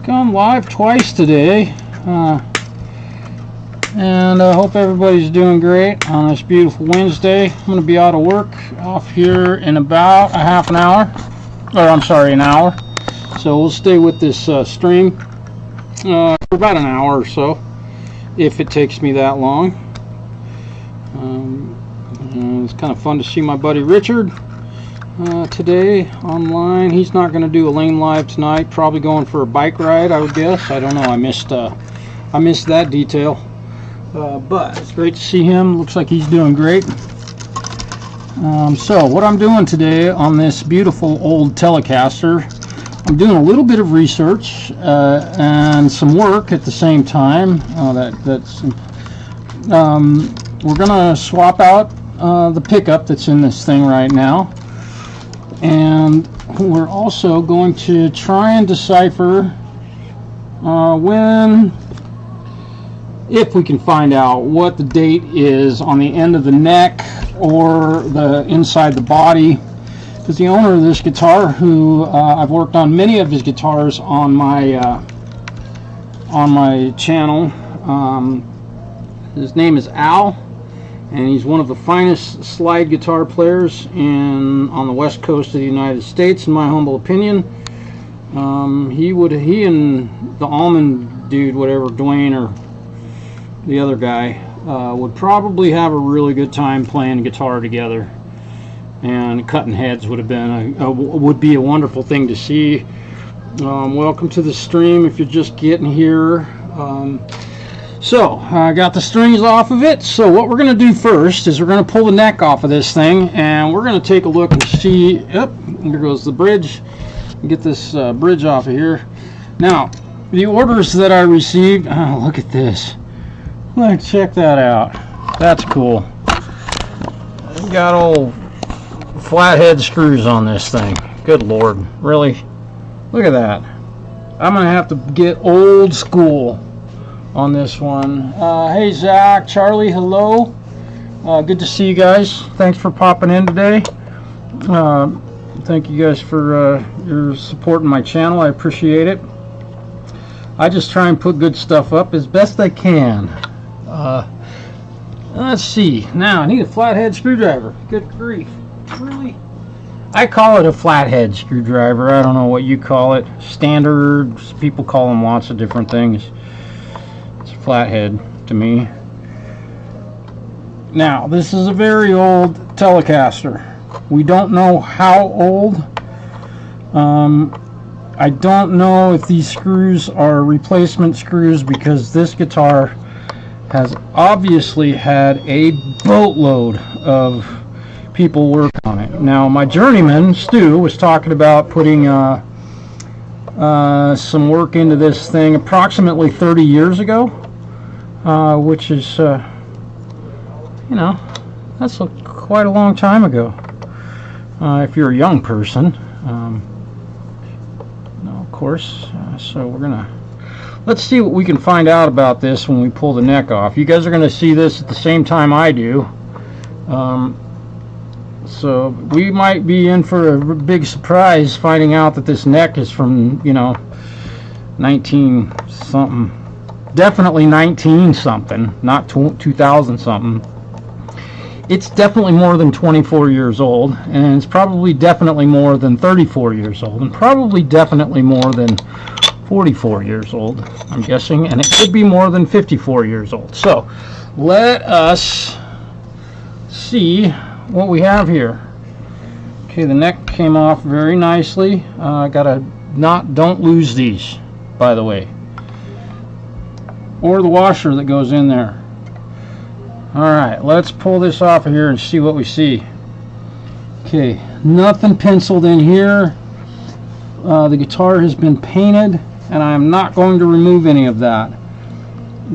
Gone live twice today, and I hope everybody's doing great on this beautiful Wednesday. I'm going to be out of work off here in about a half an hour, or I'm sorry, an hour. So we'll stay with this stream for about an hour or so, if it takes me that long. It's kind of fun to see my buddy Richard today online. He's not going to do a lane live tonight, probably going for a bike ride, I would guess. I don't know, I missed that detail, but it's great to see him. Looks like he's doing great. So what I'm doing today on this beautiful old Telecaster, I'm doing a little bit of research and some work at the same time. We're gonna swap out the pickup that's in this thing right now, and we're also going to try and decipher if we can find out what the date is on the end of the neck or the inside the body, because the owner of this guitar, who I've worked on many of his guitars on my channel, his name is Al, and he's one of the finest slide guitar players on the west coast of the United States, in my humble opinion. He and the Almond dude, whatever, Dwayne or the other guy, would probably have a really good time playing guitar together, and cutting heads would be a wonderful thing to see. Welcome to the stream if you're just getting here. So I got the strings off of it. So what we're going to do first is we're going to pull the neck off of this thing, and we're going to take a look and see. Yep, here goes the bridge. Get this bridge off of here. Now, the orders that I received. Oh, look at this. Let's check that out. That's cool. Got old flathead screws on this thing. Good Lord, really? Look at that. I'm going to have to get old school on this one. Hey Zach, Charlie, hello. Good to see you guys. Thanks for popping in today. Thank you guys for your support in my channel. I appreciate it. I just try and put good stuff up as best I can. Let's see. Now I need a flathead screwdriver. Good grief. Really? I call it a flathead screwdriver. I don't know what you call it. Standard. People call them lots of different things. Flathead to me. Now this is a very old Telecaster. We don't know how old. I don't know if these screws are replacement screws, because this guitar has obviously had a boatload of people work on it. Now my journeyman Stu was talking about putting some work into this thing approximately 30 years ago. Which is, that's quite a long time ago. If you're a young person, of course. So let's see what we can find out about this when we pull the neck off. You guys are gonna see this at the same time I do. So we might be in for a big surprise finding out that this neck is from 19 something. Definitely 19 something, not 2000 something. It's definitely more than 24 years old, and it's probably definitely more than 34 years old, and probably definitely more than 44 years old, I'm guessing, and it could be more than 54 years old. So let us see what we have here. Okay, the neck came off very nicely. Don't lose these, by the way, or the washer that goes in there. Alright, let's pull this off of here and see what we see. Okay, nothing penciled in here. The guitar has been painted, and I am not going to remove any of that.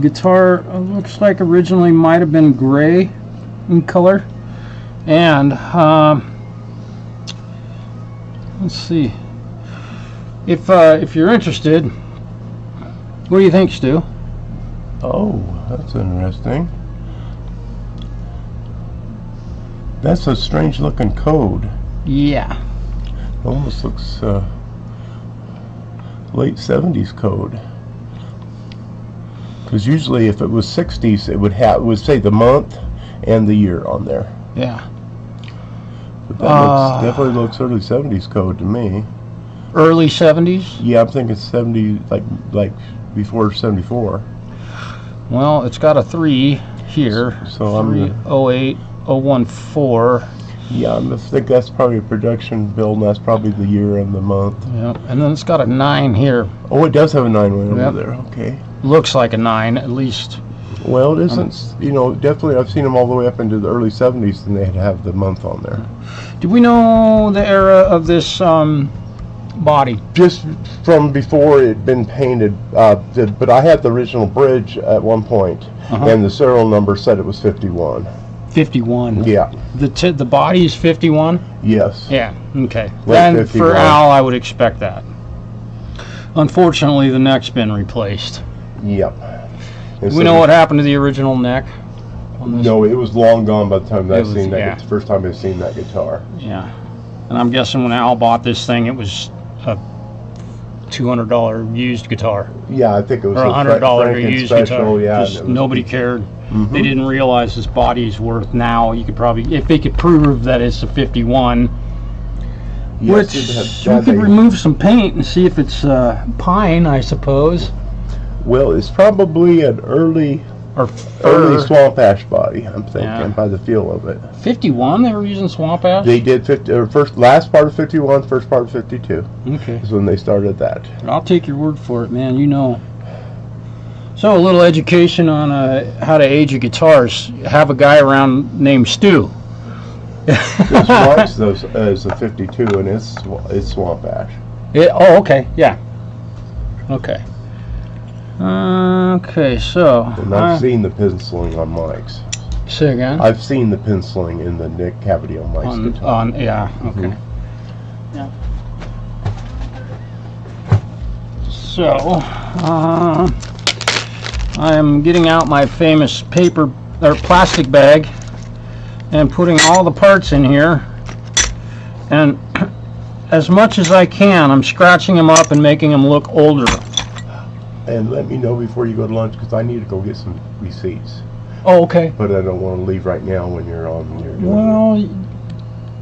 Guitar looks like originally might have been gray in color, and let's see if you're interested. What do you think, Stu? Oh, that's interesting. That's a strange looking code. Yeah. It almost looks late 70s code. Because usually if it was 60s, it would say the month and the year on there. Yeah. But that definitely looks early 70s code to me. Early 70s? Yeah, I'm thinking 70, like before 74. Well, it's got a 3 here. So 308 014. Yeah, I think that's probably a production build, and that's probably the year and the month. Yeah, and then it's got a 9 here. Oh, it does have a 9 right Yep. over there. Okay. Looks like a 9 at least. Well, it isn't. You know, definitely, I've seen them all the way up into the early 70s, and they had to have the month on there. Do we know the era of this body? Just from before it had been painted, but I had the original bridge at one point, and the serial number said it was 51. 51. Yeah. The body is 51? Yes. Yeah, okay. Like Then 51. for Al, I would expect that. Unfortunately, the neck's been replaced. Yep. Do we know what happened to the original neck? On this? No, it was long gone by the time I It was- seen that. yeah. It's the first time I've seen that guitar. Yeah. And I'm guessing when Al bought this thing, it was a $200 used guitar. Yeah, I think it was Or a $100 Franken used special. guitar. Yeah, Just and it was- nobody cared. They didn't realize this body's worth now. You could probably, if they could prove that it's a 51, Yes, which it we had- could remove some paint and see if it's pine, I suppose. Well, it's probably an early Or early fir. swamp ash body. I'm thinking Yeah. by the feel of it. 51, they were using swamp ash? They did last part of 51, first part of 52 Okay. is when they started that. I'll take your word for it, man. You know. So a little education on how to age your guitars. Have a guy around named Stu. This Marks those as a 52, and it's swamp ash. Oh, okay. Yeah. Okay. Okay, so. And I've seen the penciling on Mike's. Say again? I've seen the penciling in the neck cavity on Mike's guitar. Yeah, okay. Yeah. So, I am getting out my famous paper or plastic bag and putting all the parts in here, and as much as I can, I'm scratching them up and making them look older. And let me know before you go to lunch, because I need to go get some receipts. Oh, okay. But I don't want to leave right now when you're on. When you're doing Well,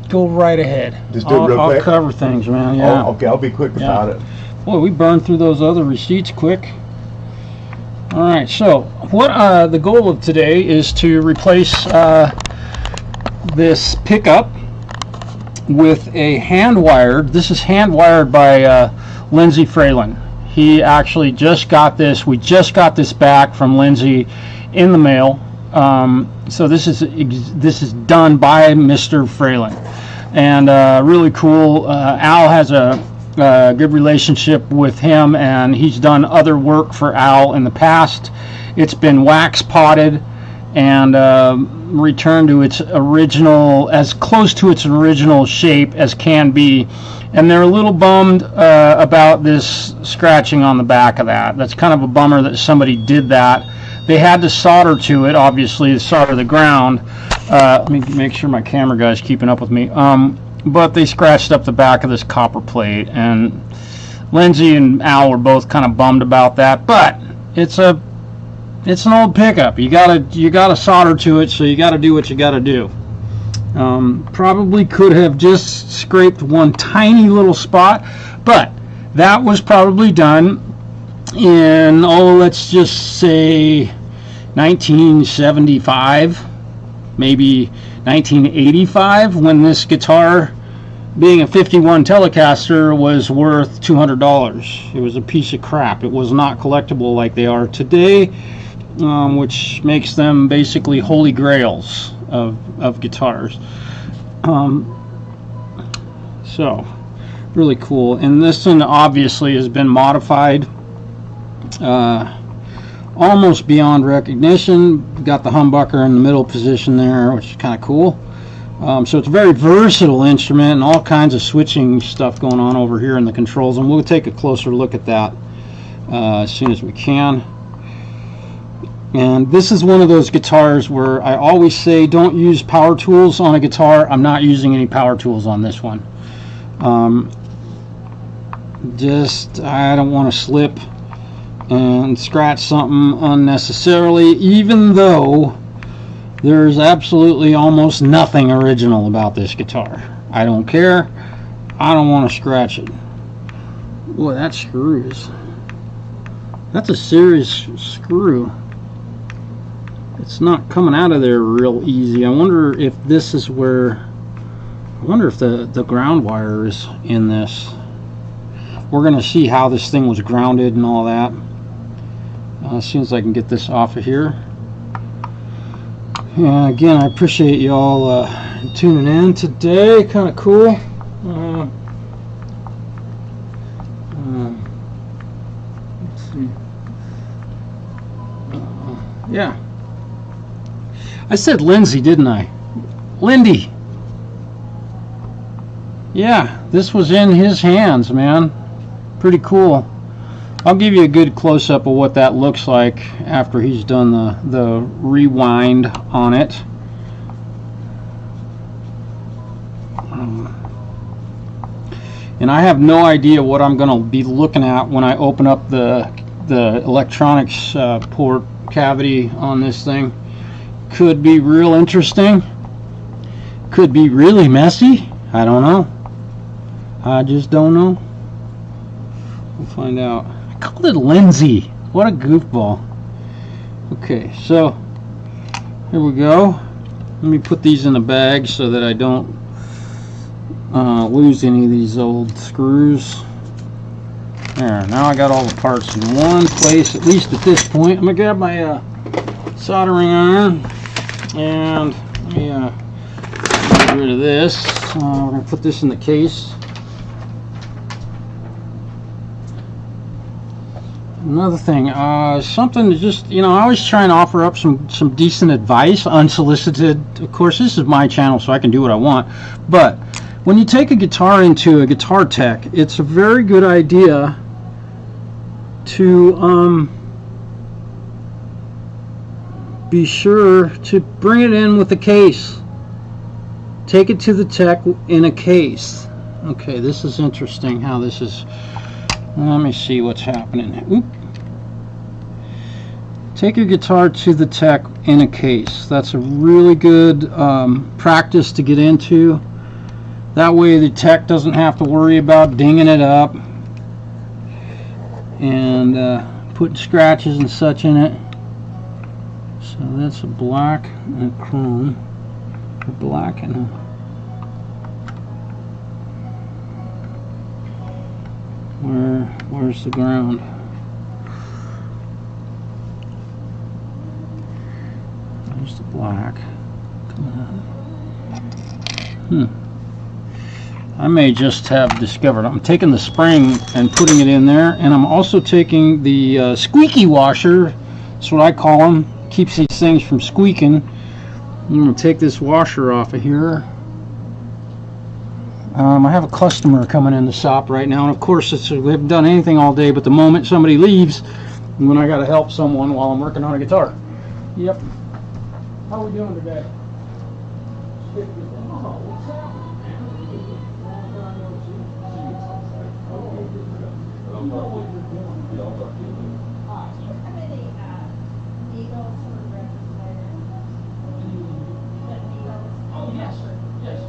go right ahead. Just do it real I'll quick? cover things, man. it. Yeah. Oh, okay, I'll be quick about it. Boy, we burned through those other receipts quick. All right, so what the goal of today is to replace this pickup with a hand-wired. This is hand-wired by Lindsay Fralin. He actually just got this. We just got this back from Lindsay in the mail. So this is done by Mr. Fralin, and really cool. Al has a good relationship with him, and he's done other work for Al in the past. It's been wax potted and returned to its original, as close to its original shape as can be. And they're a little bummed about this scratching on the back of that. That's kind of a bummer that somebody did that. They had to solder to it, obviously, to solder the ground. Let me make sure my camera guy's keeping up with me. But they scratched up the back of this copper plate, and Lindsay and Al were both kind of bummed about that. But it's an old pickup. You gotta solder to it, so you gotta do what you gotta do. Probably could have just scraped one tiny little spot, but that was probably done in, let's just say 1975, maybe 1985, when this guitar, being a 51 Telecaster, was worth $200. It was a piece of crap. It was not collectible like they are today, which makes them basically holy grails of guitars. So really cool. And this one obviously has been modified almost beyond recognition. Got the humbucker in the middle position there, which is kind of cool. So it's a very versatile instrument, and all kinds of switching stuff going on over here in the controls, and we'll take a closer look at that as soon as we can. And this is one of those guitars where I always say don't use power tools on a guitar. I'm not using any power tools on this one. Just, I don't want to slip and scratch something unnecessarily, even though there's absolutely almost nothing original about this guitar. I don't care. I don't want to scratch it. Boy, that screw is... That's a serious screw. It's not coming out of there real easy. I wonder if this is where... I wonder if the ground wire is in this. We're going to see how this thing was grounded and all that. As soon as I can get this off of here. And again, I appreciate you all tuning in today. Kind of cool. Let's see. Yeah. I said Lindsay, didn't I? Lindy. Yeah, this was in his hands, man. Pretty cool. I'll give you a good close-up of what that looks like after he's done the rewind on it. And I have no idea what I'm going to be looking at when I open up the electronics port cavity on this thing. Could be real interesting. Could be really messy. I don't know. I just don't know. We'll find out. I called it Lindsay. What a goofball. Okay, so here we go. Let me put these in a bag so that I don't lose any of these old screws. There, now I got all the parts in one place, at least at this point. I'm going to grab my soldering iron and let me get rid of this. We're going to put this in the case. Another thing, something to just, you know, I always try and offer up some decent advice, unsolicited. Of course, this is my channel, so I can do what I want. But when you take a guitar into a guitar tech, it's a very good idea to be sure to bring it in with a case. Take it to the tech in a case. Okay, this is interesting how this is. Let me see what's happening. Oop. Take your guitar to the tech in a case. That's a really good practice to get into. That way the tech doesn't have to worry about dinging it up and putting scratches and such in it. So that's a black and a chrome. A black and a... Where's the ground? There's the black. Come on. I may just have discovered. I'm taking the spring and putting it in there, and I'm also taking the squeaky washer. That's what I call them. Keeps these things from squeaking. I'm going to take this washer off of here. I have a customer coming in the shop right now, and of course we haven't done anything all day, but the moment somebody leaves, when I got to help someone while I'm working on a guitar. Yep. How are we doing today? Oh, what's happening, man? You know what you're doing. Hi. Oh, yes. Yes.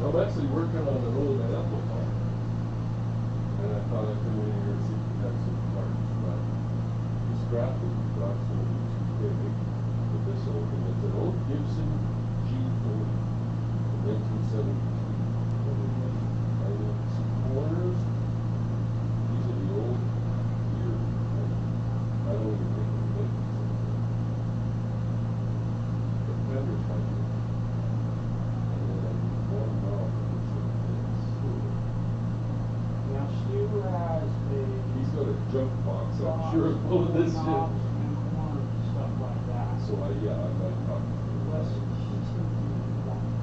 I'm actually working on an old amplifier, and I thought I'd come in here and see if we had some parts, but the scrap is approximately too big for this old, and it's an old Gibson G40 from 1972. And it's corners, these are the old gear, I don't even think we make these anymore. The fenders might be. Now, Stu has He's got a junk box, I'm sure, full of this shit. stuff like that. So yeah, I might talk to him.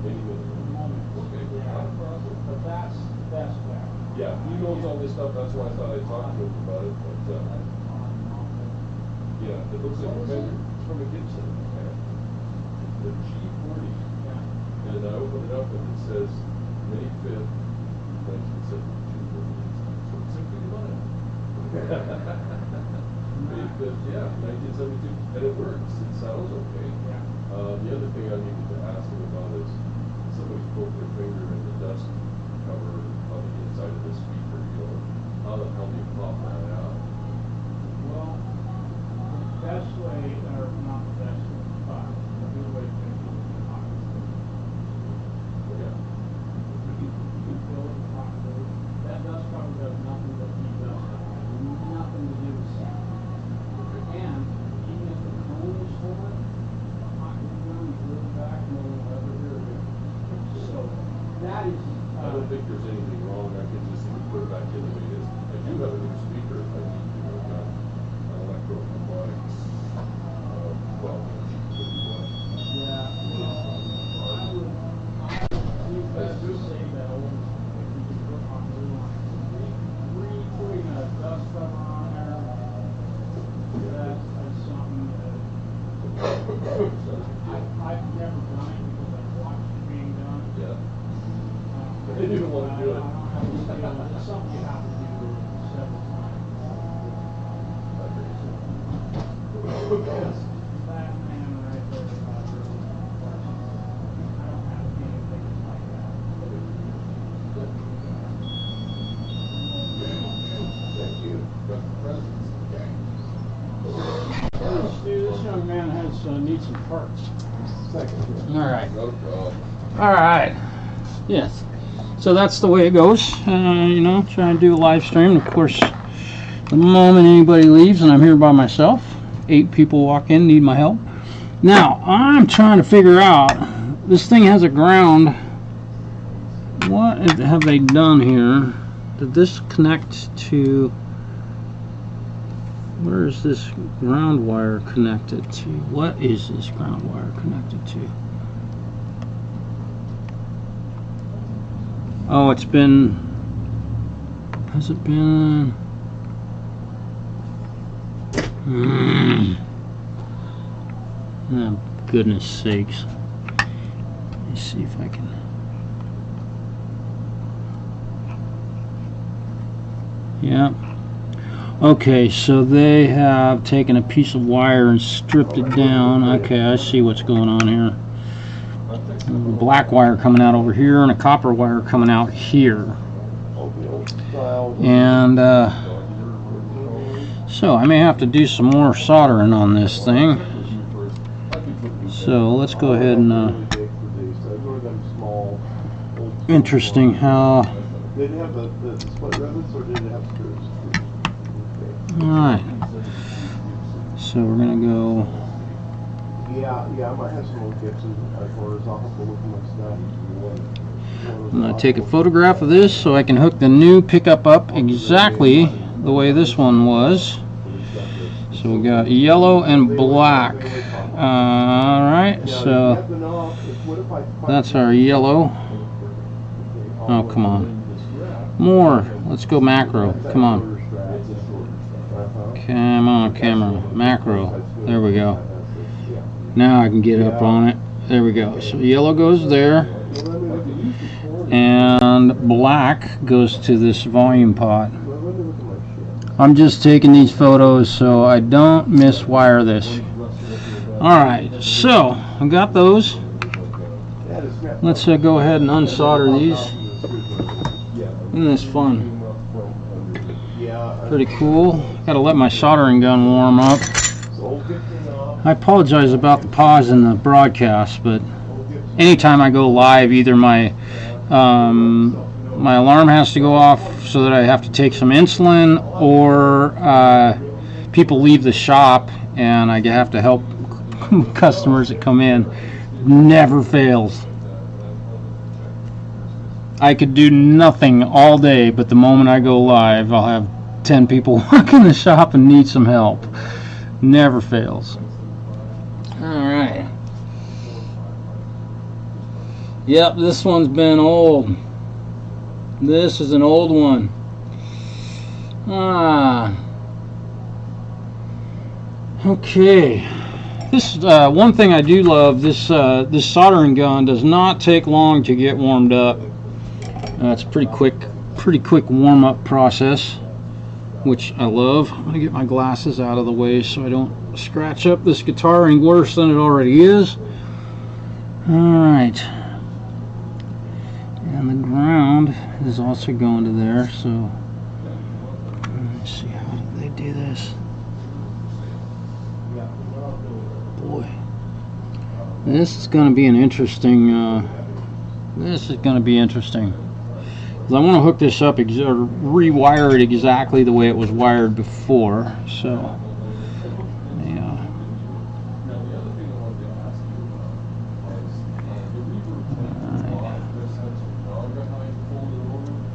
Many. Okay, not a problem. But that's the best way. Yeah, he knows all this stuff, that's why I thought I'd talk to him about it, but, yeah, it looks like a fender, it's from a Gibson. The G40. And I opened it up and it says May 5th, 1972. So it's simply mine. May 5th, yeah, 1972. And it works. It sounds okay. The other thing I needed to ask him about is somebody poked their finger in the dust cover on the inside of the speaker, you know. How the hell do you pop that out? Well, the best way, or not the best way, but a good way to do it is hot. Yeah. You can fill it with hot glue. That dust cover does nothing but heat dust up. It has nothing to do with sound. And even if the cone is full, the hot glue gun, you glue it back and it'll never hear it. So that is. I don't think there's anything wrong. I can just put it back in the way it is. I do have a new speaker if I need to. I've got an electro-harmonics 12-inch 51. Yeah, well, I would best to say that old, if you could put on glue on it. Re-putting a dust cover on there, that's something that I've never done it because I've watched it being done. Yeah. I didn't want to do it. I don't have the skill. It's something you have to do several times. Because that man right there, I don't have anything like that. Thank you. Got the presents. Stu, this young man needs some parts. Second. All right. No problem. All right. Yes. So that's the way it goes. You know, try and do a live stream. Of course, the moment anybody leaves and I'm here by myself, 8 people walk in, need my help. Now, I'm trying to figure out, this thing has a ground. What have they done here? Did this connect to, where is this ground wire connected to? What is this ground wire connected to? Oh, it's been, has it been? Oh, goodness sakes. Let me see if I can. Yeah. Okay, so they have taken a piece of wire and stripped it down. Okay, I see what's going on here. A black wire coming out over here and a copper wire coming out here. And so I may have to do some more soldering on this thing. So let's go ahead and interesting how. Did it have the split rivets or did it have screws? Alright. So we're gonna go. Yeah, I might have some old Gibson recorders. I'll have to look at my stuff. I'm going to take a photograph of this so I can hook the new pickup up exactly the way this one was. So we got yellow and black. Alright, so that's our yellow. Oh, come on. More. Let's go macro. Come on. Come on, camera. Macro. There we go. Now I can get up on it. There we go. So yellow goes there. And black goes to this volume pot. I'm just taking these photos so I don't miswire this. Alright, so I got those. let's go ahead and unsolder these. Isn't this fun? Pretty cool. Gotta let my soldering gun warm up. I apologize about the pause in the broadcast, but anytime I go live, either my alarm has to go off so that I have to take some insulin, or people leave the shop and I have to help customers that come in. Never fails. I could do nothing all day, but the moment I go live, I'll have 10 people work in the shop and need some help. Never fails. Alright. Yep, this one's been old. This is an old one. Okay. This one thing I do love. This soldering gun does not take long to get warmed up. It's pretty quick warm up process, which I love. I'm gonna get my glasses out of the way so I don't scratch up this guitar any worse than it already is. Alright. And the ground is also going to there, so let's see, how did they do this? Boy. This is going to be an interesting, I want to hook this up or rewire it exactly the way it was wired before. So, yeah.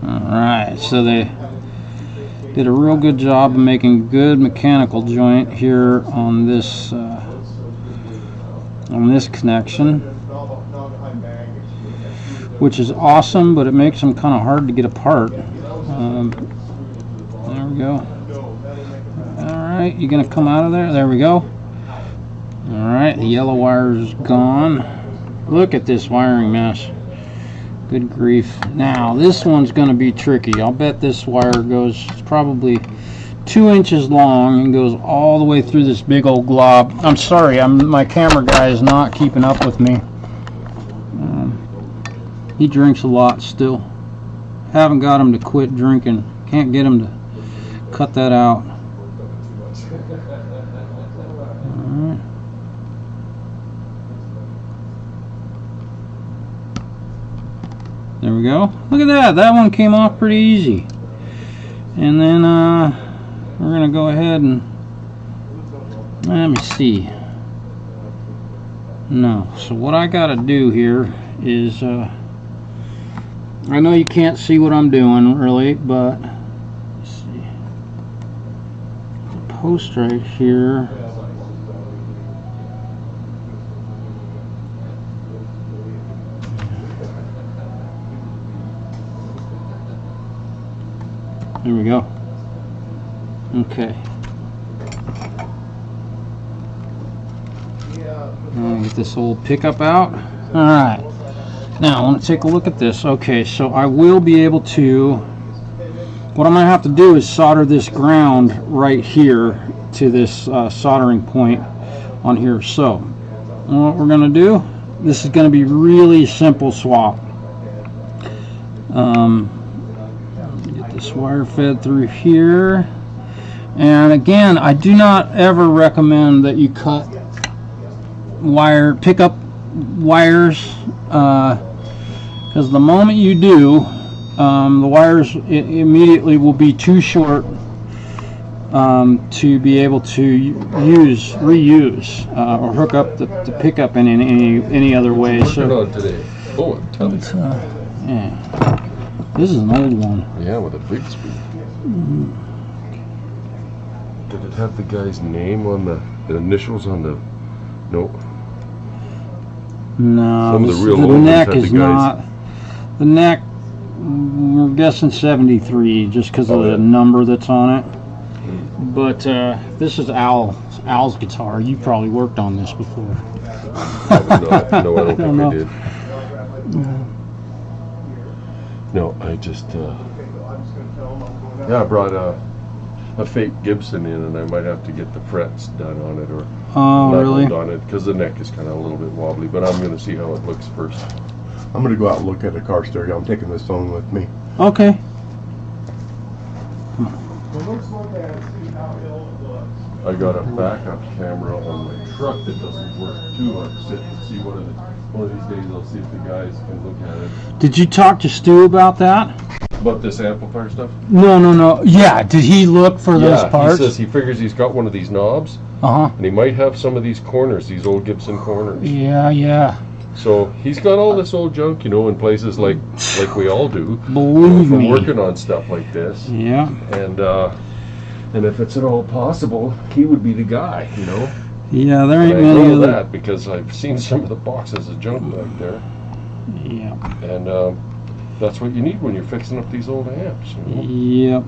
Alright, so they did a real good job of making a good mechanical joint here on this connection, which is awesome, but it makes them kind of hard to get apart. There we go. Alright, you're going to come out of there. There we go. Alright, the yellow wire is gone. Look at this wiring mess. Good grief. Now, this one's going to be tricky. I'll bet this wire goes probably 2 inches long and goes all the way through this big old glob. I'm sorry, my camera guy is not keeping up with me. He drinks a lot still. Haven't got him to quit drinking. Can't get him to cut that out. Alright. There we go. Look at that. That one came off pretty easy. And then we're going to go ahead and let me see. No. So what I got to do here is I know you can't see what I'm doing really, but let's see. The post right here. There we go. Okay. I'll get this old pickup out. Alright. Now, I want to take a look at this. Okay, so I will be able to... What I'm going to have to do is solder this ground right here to this soldering point on here. So, what we're going to do, this is going to be really simple swap. Get this wire fed through here. And again, I do not ever recommend that you cut pick up wires, because the moment you do, the wires immediately will be too short to be able to reuse or hook up the pickup in any other way. So today. Oh, yeah, this is an old one. Yeah, with a big speed. Did it have the guy's name on the initials on the? No. No, Some of the real the old neck ones had is the guys. not. The neck, we're guessing 73 just because of the number that's on it. But this is Al's guitar. You probably worked on this before. Probably not. No, I don't think I did. No, I just I brought a fake Gibson in, and I might have to get the frets done on it or Oh, really? leveled on it, because the neck is kind of a little bit wobbly. But I'm going to see how it looks first. I'm gonna go out and look at the car stereo. I'm taking this phone with me. Okay. Well, let's look at it and see how ill it looks. I got a backup camera on my truck that doesn't work too. I'll sit and see one of these days. I'll see if the guys can look at it. Did you talk to Stu about that? About this amplifier stuff? No. Yeah, did he look for those parts? He says he figures he's got one of these knobs, and he might have some of these corners, these old Gibson corners. Yeah. So he's got all this old junk, you know, in places like we all do. Believe from me. working on stuff like this. Yeah. And if it's at all possible, he would be the guy, you know. Yeah, there And ain't I many know of that because I've seen some of the boxes of junk back there. Yeah. And that's what you need when you're fixing up these old amps, you know. Yep.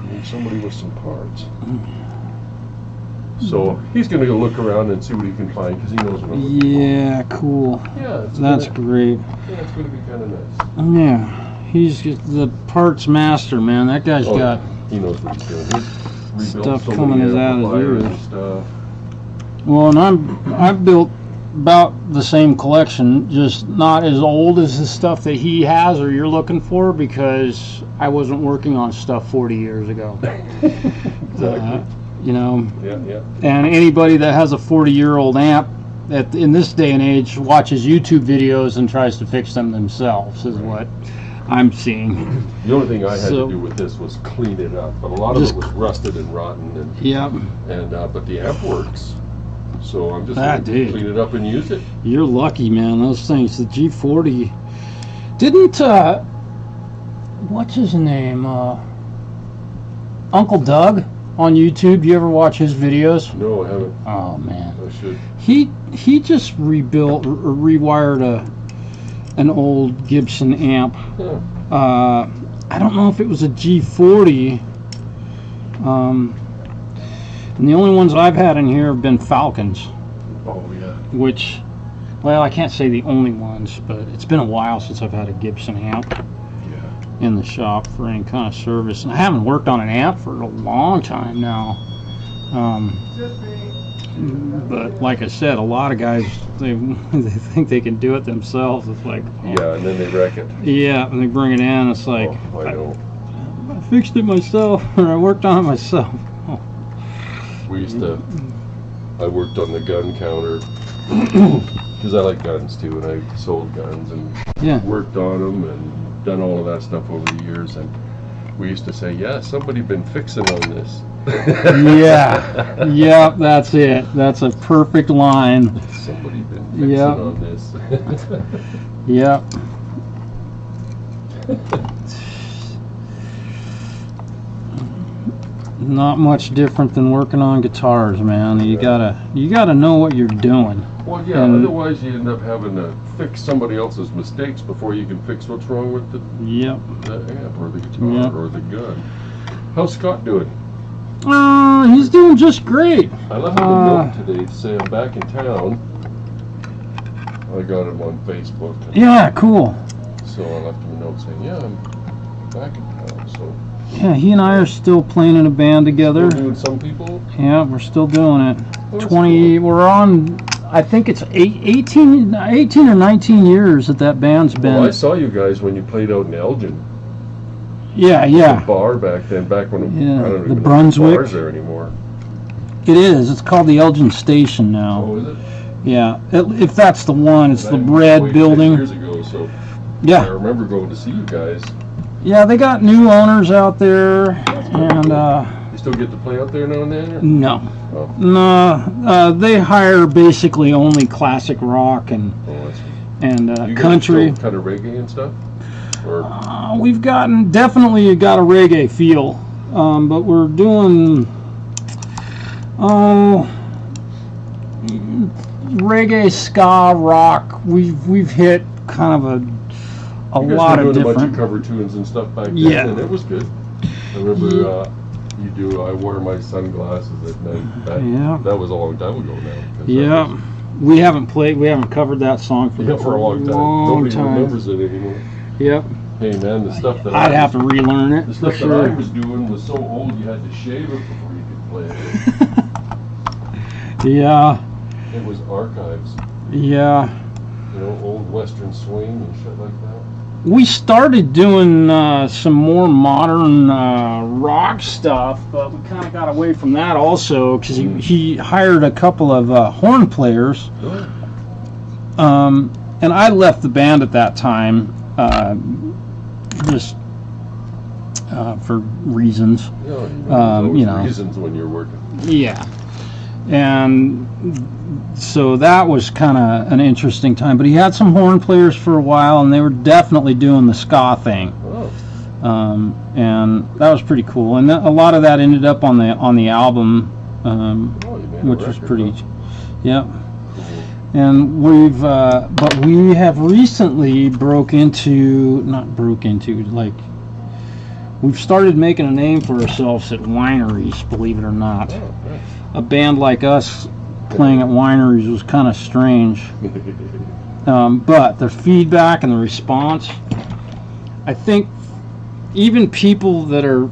You need somebody with some parts. So he's going to go look around and see what he can find because he knows what I'm looking for. Yeah, cool. Yeah, That's great. Yeah, it's going to be kind of nice. Yeah. He's just the parts master, man. That guy's got He knows what he's doing. He's rebuilt stuff so coming many out his amplifiers ears. and stuff. Well, and I've built about the same collection, just not as old as the stuff that he has or you're looking for, because I wasn't working on stuff 40 years ago. Exactly. You know, Yeah. and anybody that has a 40-year-old amp in this day and age watches YouTube videos and tries to fix them themselves is what I'm seeing. The only thing I had So- to do with this was clean it up, but a lot of Just- it was rusted and rotten, and Yep. but the amp works. So I'm just Ah, going to dude. clean it up and use it. You're lucky, man. Those things, the G40 didn't what's his name? Uncle Doug on YouTube. Do you ever watch his videos? No, I haven't. Oh man. I should. He just rebuilt or rewired an old Gibson amp. Huh. I don't know if it was a G40. And the only ones I've had in here have been Falcons, Oh, yeah. which, well, I can't say the only ones, but it's been a while since I've had a Gibson amp Yeah. in the shop for any kind of service. And I haven't worked on an amp for a long time now. But like I said, a lot of guys, they think they can do it themselves. It's like, Yeah, and then they wreck it. yeah, and they bring it in, it's like, Oh, I know. I fixed it myself, or I worked on it myself. We used to, I worked on the gun counter because I like guns too, and I sold guns and Yeah. worked on them and done all of that stuff over the years. And we used to say, yeah, somebody been fixing on this. Yeah, yeah, that's it. That's a perfect line. Somebody been fixing Yep. on this. Yep. Not much different than working on guitars, man. You gotta know what you're doing. Well, yeah, And- otherwise you end up having to fix somebody else's mistakes before you can fix what's wrong with the Yep. amp or the guitar Yep. or the gun. How's Scott doing? He's doing just great. I left him a note today to say I'm back in town. I got him on Facebook. Yeah, cool. So I left him a note saying, yeah, I'm back in town. So Yeah, he and I are still playing in a band together. we're doing some people. Yeah, we're still doing it. Oh, that's 20, we're on, I think it's 18 or 19 years that band's been. Well, I saw you guys when you played out in Elgin. Yeah, The yeah. bar back then, back when Yeah, I don't the even know if Brunswick. the bar's there anymore. It is. It's called the Elgin Station now. Oh, is it? Yeah, if that's the one, it's the I red played 6 building. years ago, so I Yeah, remember going to see you guys. yeah. They got new owners out there, and You still get to play out there now and then? Or? no, Oh. no. They hire basically only classic rock and Oh, that's you guys country. still kind of reggae and stuff? Or We've got a reggae feel, but we're doing reggae, ska, rock. We've hit kind of a you guys lot were of doing a bunch different. of cover tunes and stuff back then, Yeah. and it was good. I remember you do I Wore My Sunglasses at Night. Yeah. That was a long time ago now. 'Cause that Yeah, was- we haven't covered that song for for a long time. Nobody remembers it anymore. Yep, Hey man, the stuff that I'd have to relearn it the for stuff that I sure. was doing was so old you had to shave it before you could play it. Yeah, It was archives, yeah. you know, old Western swing and shit like that? We started doing some more modern rock stuff, but we kind of got away from that also because he hired a couple of horn players. Good. And I left the band at that time just for reasons. You know, reasons when you're working. Yeah. And so that was kind of an interesting time. But he had some horn players for a while, and they were definitely doing the ska thing. Oh. And that was pretty cool. And a lot of that ended up on the album, You made a which was record, pretty. huh? Yep. And but we have recently we've started making a name for ourselves at wineries, believe it or not. Oh, nice. A band like us playing at wineries was kind of strange. But the feedback and the response, I think even people that are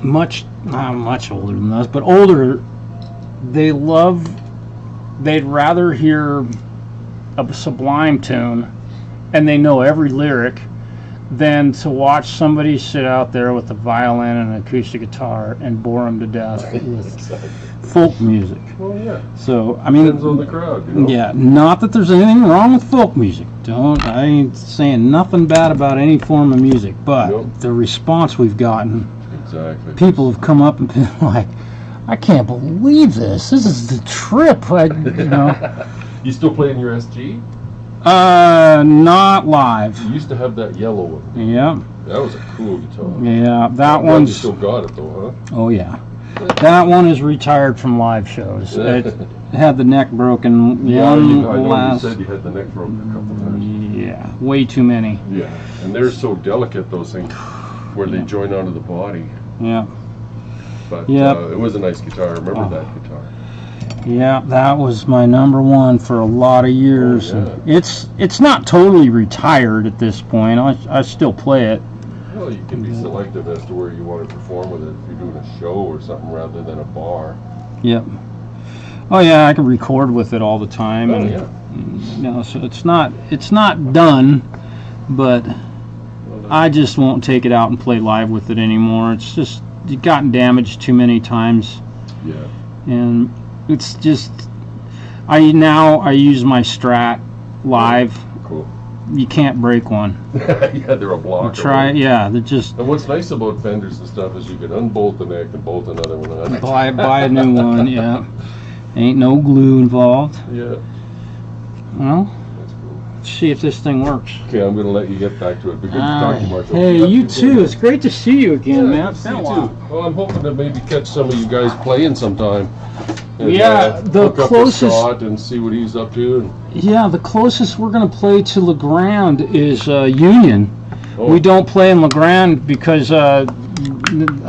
not much older than us, but older, they'd rather hear a Sublime tune and they know every lyric than to watch somebody sit out there with a violin and an acoustic guitar and bore them to death with Exactly. folk music. Well, yeah. So, I mean, Depends on the crowd, you know? yeah, not that there's anything wrong with folk music. I ain't saying nothing bad about any form of music, but Nope. the response we've gotten, Exactly. people have come up and been like, I can't believe this. This is the trip. You still playing your SG? Not live. You used to have that yellow one. Yeah, That was a cool guitar. yeah, that I'm glad you one's. still got it though, Oh yeah, that one is retired from live shows. huh? It had the neck broken. Yeah, I know you last. said you had the neck broken a couple times. Yeah, way too many. Yeah, and they're so delicate, those things, where they join onto the body. Yeah, But Yep. it was a nice guitar. I remember that guitar. yeah, that was my number one for a lot of years. Oh, yeah. And it's not totally retired at this point. I still play it. Well, you can be selective as to where you want to perform with it if you're doing a show or something rather than a bar. Yep. Oh yeah, I can record with it all the time. Oh, and yeah. you know, so it's not done, but I just won't take it out and play live with it anymore. It's just gotten damaged too many times, Yeah. and it's just I use my Strat live. Cool. You can't break one. Yeah, they're a block. Yeah, they're just And what's nice about fenders and stuff is you can unbolt the neck and bolt another one on. buy a new one. Yeah, ain't no glue involved. Yeah, Well, that's cool. let's see if this thing works. Okay, I'm going to let you get back to it. Be good to talk to you, Marshall. Hey, Yeah, you good too. day. It's great to see you again, man. Yeah, It's see been a you while. too. Well, I'm hoping to maybe catch some of you guys playing sometime. And, Yeah, the hook up with closest- Scott and see what he's up to. And, Yeah, the closest we're going to play to LeGrand is Union. oh, We don't play in LeGrand because I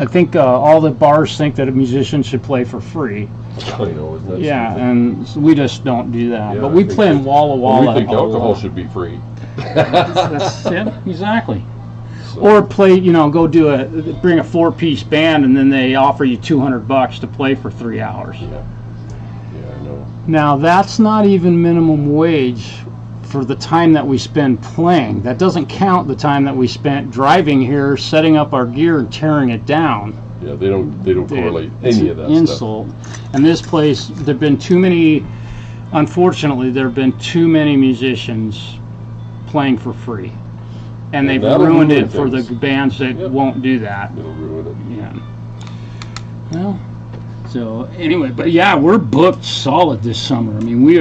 think all the bars think that a musician should play for free. I know, isn't that Yeah, something? and so we just don't do that. Yeah, but I we think play in that- Walla Well, Walla. we think a alcohol lot. should be free. That's it, exactly. So, Or play, go bring a 4-piece band and then they offer you $200 to play for 3 hours. yeah, I know. Now that's not even minimum wage for the time that we spend playing. That doesn't count the time that we spent driving here, setting up our gear and tearing it down. Yeah, they don't correlate It's any an of that stuff. insult. And this place, there've been too many. Unfortunately, there've been too many musicians playing for free, and they've that'll ruined ruin it for the things. bands that Yep. won't do that. It'll ruin it. Yeah. Well, so anyway, but yeah, we're booked solid this summer. I mean, we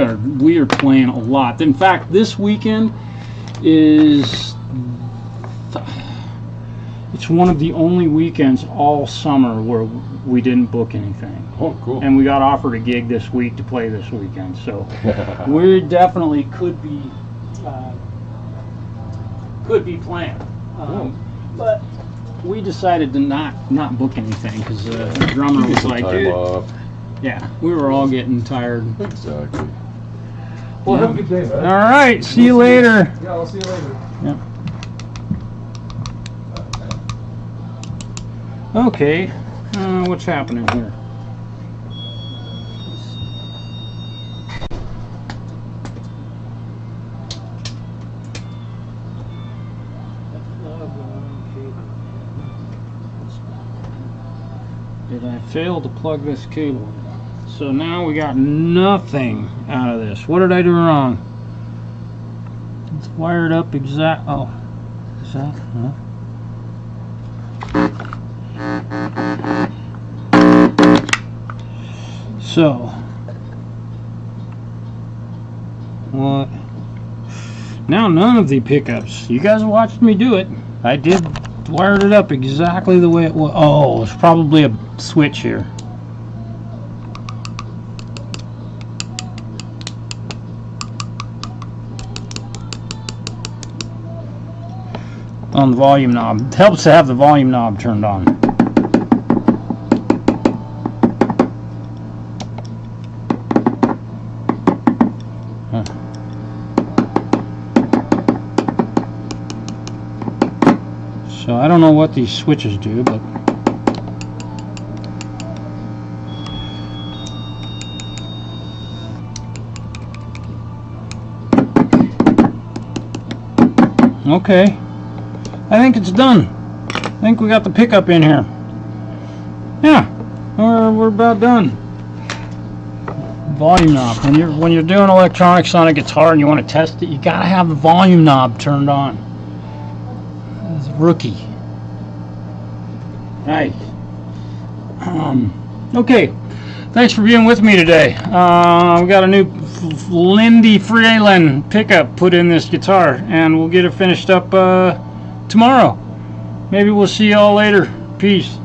are playing a lot. In fact, this weekend is it's one of the only weekends all summer where we didn't book anything. Oh, cool. And we got offered a gig this week to play this weekend, so we definitely could be playing. But we decided to not book anything because the drummer Get was some like, time dude, off. yeah, we were all getting tired. Exactly. Well, have a good day, man. All right, see you later. Yeah, I'll see you later. Yep. Okay, what's happening here? Did I fail to plug this cable? So now we got nothing out of this. What did I do wrong? It's wired up exact. Oh, is that? No. So, what? Now none of the pickups. You guys watched me do it. I did wired it up exactly the way it was. Oh, there's probably a switch here. On the volume knob. It helps to have the volume knob turned on. So I don't know what these switches do, but okay. I think it's done. I think we got the pickup in here. Yeah, we're about done. Volume knob. When you're doing electronics on a guitar and you want to test it, you gotta have the volume knob turned on. It's rookie. Right. Okay. Thanks for being with me today. We got a new Lindy Fralin pickup put in this guitar, and we'll get it finished up tomorrow. Maybe we'll see y'all later. Peace.